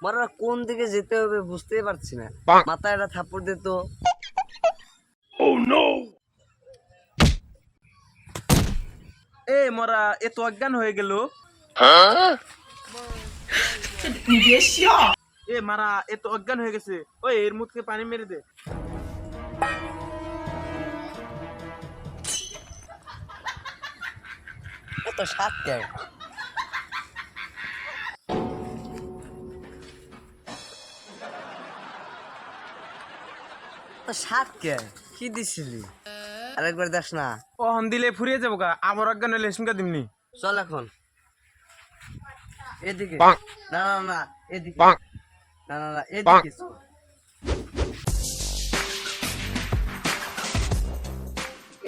মারা কোন দিকে যেতে হবে বুঝতেই পারছি না। মাথায় একটা থাপ্পড় দে তো। এ মরা এ তো অজ্ঞান হয়ে গেল। এ মারা এ তো অজ্ঞান হয়ে গেছে। ওই এর মুখে পানি মেরে দে। এত সাত কে? সাত কে কি দিছিলি? আরেকবার দেখ না। ও হন দিলে ফুরিয়ে যাবো গা, আবার অজ্ঞান হলে শুনকা দিমনি। চল এখন এদিকে। না না না এদিকে। না না না এদিকে চল।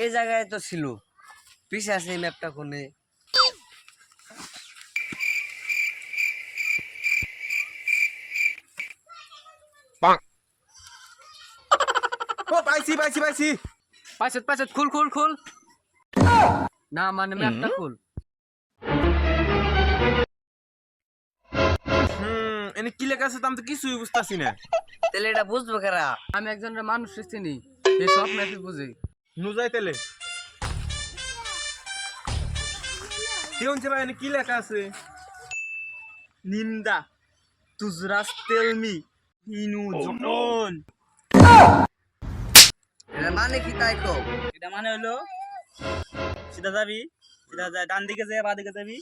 এই জায়গায় তো ছিল, পিছে আছে এই ম্যাপটা কোনে? ও পাইছি পাইছি পাইছি। পাঁচত খুল খুল খুল। না মানে ম্যাপটা খুল। এনে কি লেখা আছে আমি তো কিছুই বুঝতাছি না। তাহলে এটা বুঝবো কারা? আমি একজনের মানুষ চিনি, সে সব ম্যাপই বুঝে। নুজাই তেলে কি হচ্ছে ভাই, এনে কি লেখা আছে? নিন্দা তুজরাস তেলমি ইনু জন। এটা মানে কি তাই কও? এটা মানে হলো সিধা যাবি, সিধা যায় ডান দিকে যায়, বাঁ দিকে যাবি,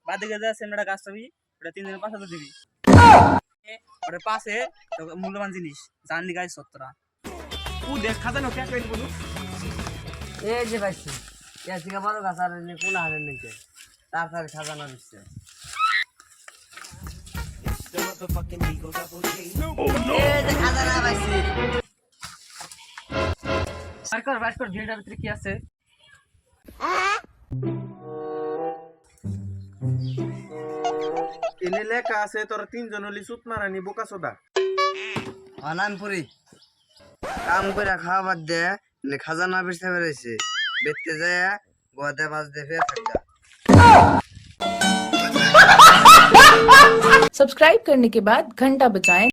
বাঁ দিকে যায় সেমটা গাছ পাবি, ওটা 3 দিনের পাশে দিবি। ওটা পাশে মূল্যবান জিনিস জানলি গাছ সত্তরা। ও দেখা জানো কে কইল বলু। এই যে পাইছি, এর থেকে বড় গাছ আর এনে কোন হারে নিতে তাড়াতাড়ি সাজানো দিচ্ছে। এই যে খাজানা পাইছি। বাইর কর ভিড়টার ভিতরে কি আছে? এনে লেখা আছে তোরা 3 জন হলি সুত মারানি বোকা সোদা। অনামপুরি কাম করে খাওয়া বাদ দে, খাজানা বেচতে বেড়েছে, বেচতে যায় গোয়াতে বাজ দে ফের থাকা। सब्सक्राइब करने के बाद घंटा बजाएं।